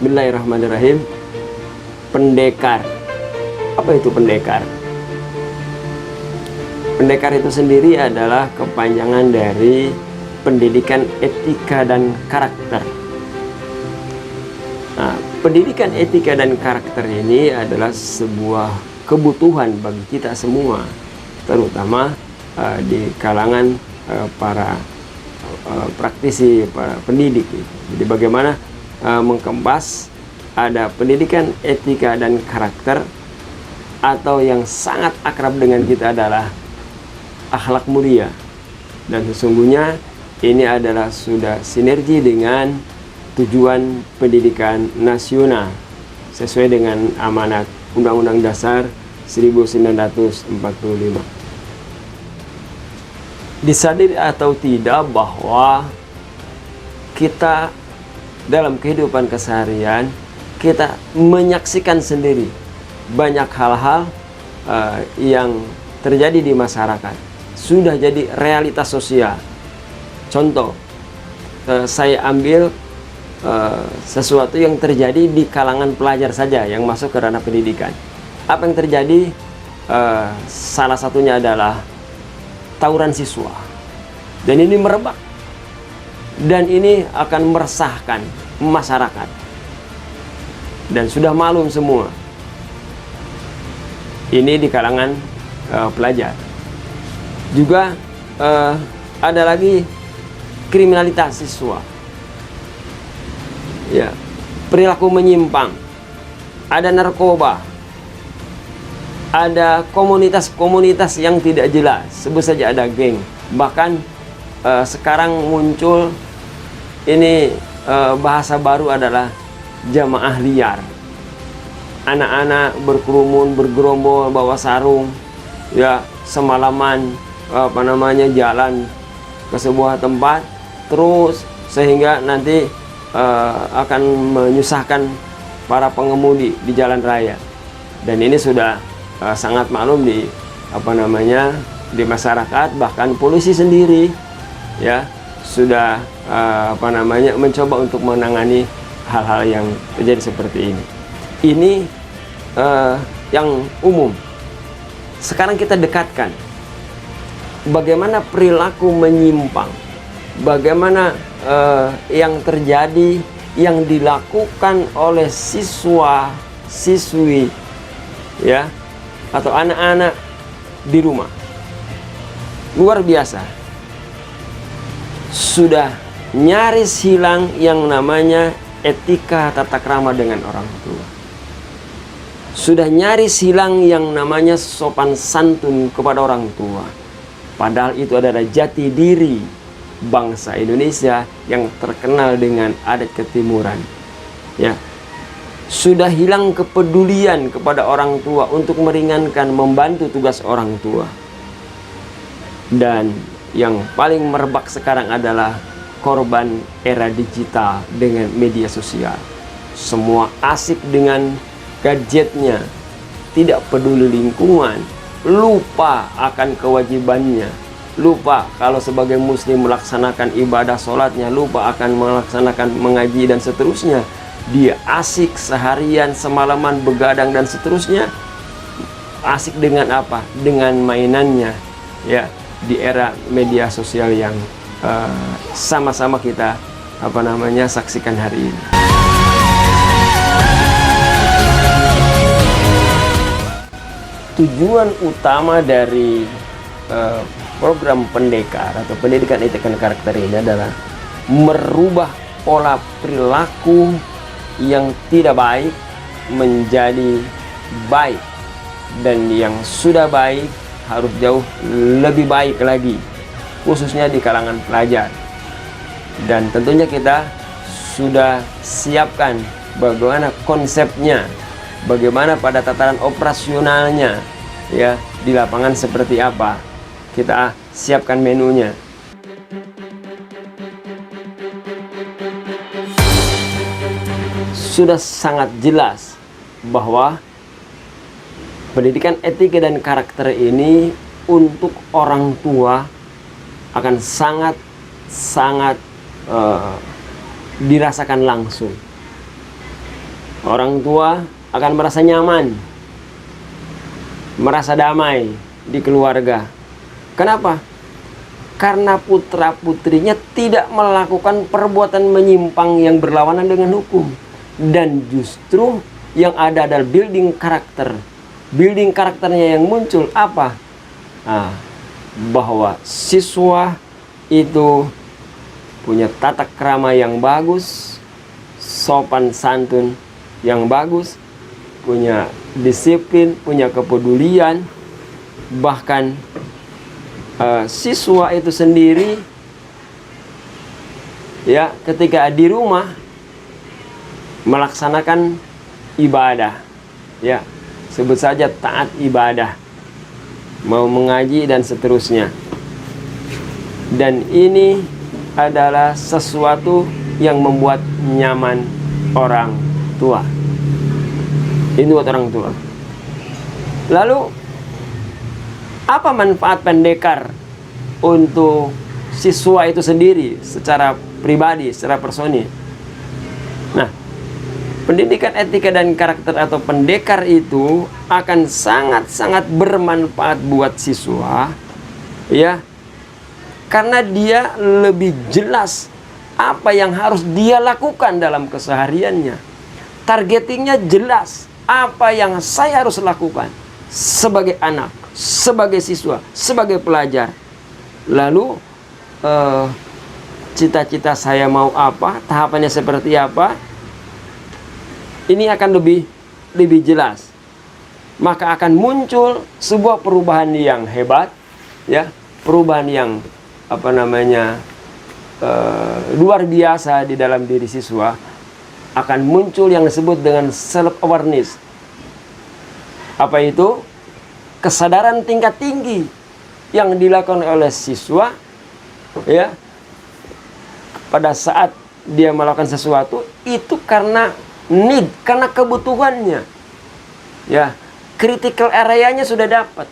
Bismillahirrahmanirrahim. Pendekar. Apa itu pendekar? Pendekar itu sendiri adalah kepanjangan dari pendidikan etika dan karakter. Nah, pendidikan etika dan karakter ini adalah sebuah kebutuhan bagi kita semua, terutama di kalangan para praktisi, para pendidik. Jadi bagaimana mengemas ada pendidikan etika dan karakter, atau yang sangat akrab dengan kita adalah akhlak mulia. Dan sesungguhnya ini adalah sudah sinergi dengan tujuan pendidikan nasional sesuai dengan amanat Undang-Undang Dasar 1945. Disadari atau tidak bahwa kita dalam kehidupan keseharian kita menyaksikan sendiri banyak hal-hal yang terjadi di masyarakat, sudah jadi realitas sosial. Contoh, saya ambil sesuatu yang terjadi di kalangan pelajar saja yang masuk ke ranah pendidikan. Apa yang terjadi? Salah satunya adalah tawuran siswa, dan ini merebak, dan ini akan meresahkan masyarakat, dan sudah maklum semua. Ini di kalangan pelajar. Juga ada lagi kriminalitas siswa, ya, perilaku menyimpang, ada narkoba, ada komunitas-komunitas yang tidak jelas, sebut saja ada geng. Bahkan sekarang muncul ini bahasa baru adalah jamaah liar. Anak-anak berkerumun, bergerombol, bawa sarung, ya, semalaman jalan ke sebuah tempat terus, sehingga nanti akan menyusahkan para pengemudi di jalan raya. Dan ini sudah sangat maklum di di masyarakat. Bahkan polisi sendiri, ya, sudah mencoba untuk menangani hal-hal yang terjadi seperti ini. Ini yang umum. Sekarang kita dekatkan bagaimana perilaku menyimpang, bagaimana yang terjadi, yang dilakukan oleh siswa, siswi, ya, atau anak-anak di rumah. Luar biasa. Sudah nyaris hilang yang namanya etika tata krama dengan orang tua. Sudah nyaris hilang yang namanya sopan santun kepada orang tua. Padahal itu adalah jati diri bangsa Indonesia yang terkenal dengan adat ketimuran. Ya. Sudah hilang kepedulian kepada orang tua untuk meringankan, membantu tugas orang tua. Dan yang paling merebak sekarang adalah korban era digital dengan media sosial. Semua asik dengan gadgetnya, tidak peduli lingkungan, lupa akan kewajibannya, lupa kalau sebagai muslim melaksanakan ibadah sholatnya, lupa akan melaksanakan mengaji dan seterusnya. Dia asik seharian, semalaman begadang dan seterusnya. Asik dengan apa? Dengan mainannya, ya, di era media sosial yang sama-sama kita saksikan hari ini. Tujuan utama dari program pendekar atau pendidikan etika dan karakter ini adalah merubah pola perilaku yang tidak baik menjadi baik, dan yang sudah baik harus jauh lebih baik lagi, khususnya di kalangan pelajar. Dan tentunya kita sudah siapkan bagaimana konsepnya, bagaimana pada tataran operasionalnya, ya, di lapangan seperti apa. Kita siapkan menunya. Sudah sangat jelas bahwa pendidikan etika dan karakter ini untuk orang tua akan sangat dirasakan langsung. Orang tua akan merasa nyaman, merasa damai di keluarga. Kenapa? Karena putra-putrinya tidak melakukan perbuatan menyimpang yang berlawanan dengan hukum. Dan justru yang ada adalah building karakter. Building karakternya yang muncul apa? Bahwa siswa itu punya tata krama yang bagus, sopan santun yang bagus, punya disiplin, punya kepedulian. Bahkan siswa itu sendiri ya ketika di rumah melaksanakan ibadah, ya sebut saja taat ibadah, mau mengaji dan seterusnya. Dan ini adalah sesuatu yang membuat nyaman orang tua. Ini buat orang tua. Lalu apa manfaat pendekar untuk siswa itu sendiri secara pribadi, secara personil? Nah, pendidikan etika dan karakter atau pendekar itu akan sangat-sangat bermanfaat buat siswa, ya, karena dia lebih jelas apa yang harus dia lakukan dalam kesehariannya. Targetingnya jelas, apa yang saya harus lakukan sebagai anak, sebagai siswa, sebagai pelajar. Lalu cita-cita saya mau apa, tahapannya seperti apa, ini akan lebih jelas. Maka akan muncul sebuah perubahan yang hebat, ya, perubahan yang luar biasa di dalam diri siswa. Akan muncul yang disebut dengan self awareness. Apa itu? Kesadaran tingkat tinggi yang dilakukan oleh siswa, ya, pada saat dia melakukan sesuatu itu karena need, karena kebutuhannya, ya, critical area-nya sudah dapat,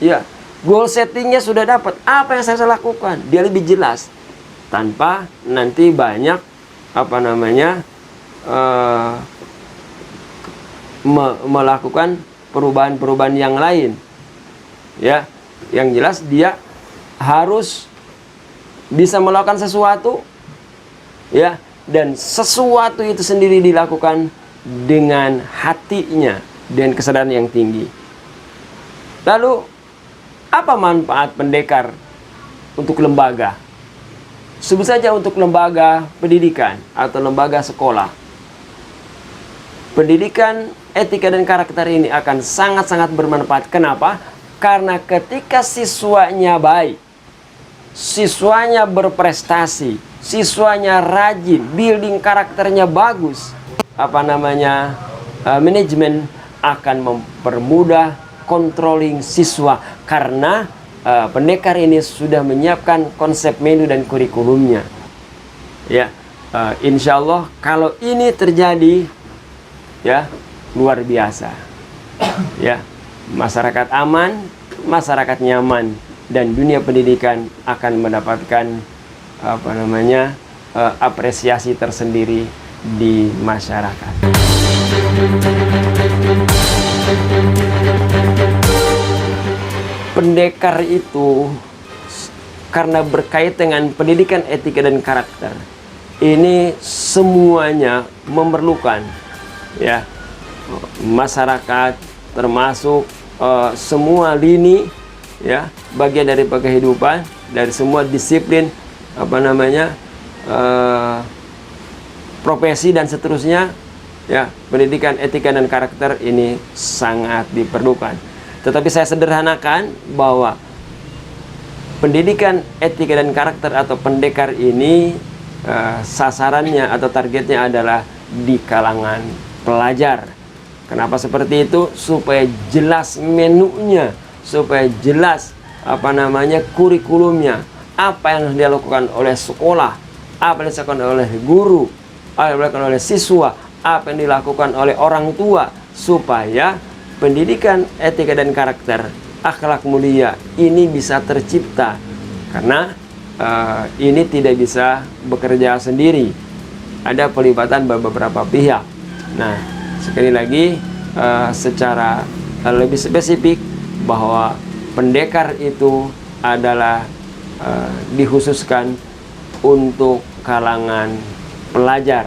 ya, goal settingnya sudah dapat. Apa yang saya harus lakukan? Dia lebih jelas tanpa nanti banyak melakukan perubahan-perubahan yang lain, ya. Yang jelas dia harus bisa melakukan sesuatu, ya, dan sesuatu itu sendiri dilakukan dengan hatinya dan kesadaran yang tinggi. Lalu apa manfaat pendekar untuk lembaga? Sebut saja untuk lembaga pendidikan atau lembaga sekolah. Pendidikan etika dan karakter ini akan sangat-sangat bermanfaat. Kenapa? Karena ketika siswanya baik, siswanya berprestasi, siswanya rajin, building karakternya bagus, manajemen akan mempermudah controlling siswa karena pendekar ini sudah menyiapkan konsep menu dan kurikulumnya, ya. Insya Allah kalau ini terjadi, ya, luar biasa, ya, masyarakat aman, masyarakat nyaman, dan dunia pendidikan akan mendapatkan apresiasi tersendiri di masyarakat. Pendekar itu karena berkait dengan pendidikan etika dan karakter, ini semuanya memerlukan, ya, masyarakat termasuk semua lini, ya, bagian dari kehidupan, dari semua disiplin, profesi dan seterusnya, ya. Pendidikan etika dan karakter ini sangat diperlukan. Tetapi saya sederhanakan bahwa pendidikan etika dan karakter atau pendekar ini sasarannya atau targetnya adalah di kalangan pelajar. Kenapa seperti itu? Supaya jelas menunya, supaya jelas kurikulumnya, apa yang harus dilakukan oleh sekolah, apa yang dilakukan oleh guru, apa yang dilakukan oleh siswa, apa yang dilakukan oleh orang tua, supaya pendidikan etika dan karakter, akhlak mulia ini bisa tercipta. Karena ini tidak bisa bekerja sendiri, ada pelibatan beberapa pihak, Nah, sekali lagi secara lebih spesifik bahwa pendekar itu adalah dikhususkan untuk kalangan pelajar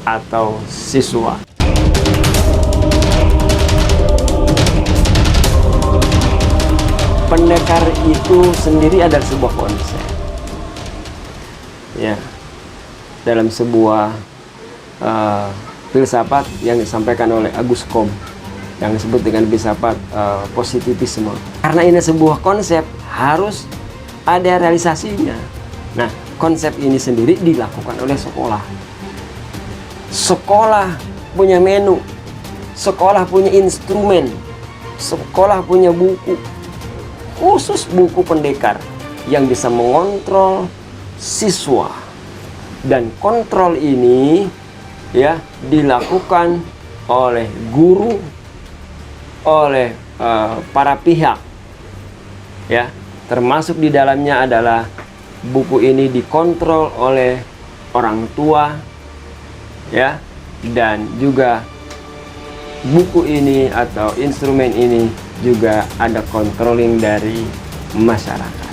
atau siswa. Pendekar itu sendiri adalah sebuah konsep, ya, dalam sebuah filsafat yang disampaikan oleh Auguste Comte yang disebut dengan filsafat positivisme. Karena ini sebuah konsep, harus ada realisasinya. Nah, konsep ini sendiri dilakukan oleh sekolah. Sekolah punya menu, sekolah punya instrumen, sekolah punya buku, khusus buku pendekar yang bisa mengontrol siswa. Dan kontrol ini ya dilakukan oleh guru, oleh para pihak, ya, termasuk di dalamnya adalah buku ini dikontrol oleh orang tua, ya, dan juga buku ini atau instrumen ini juga ada controlling dari masyarakat.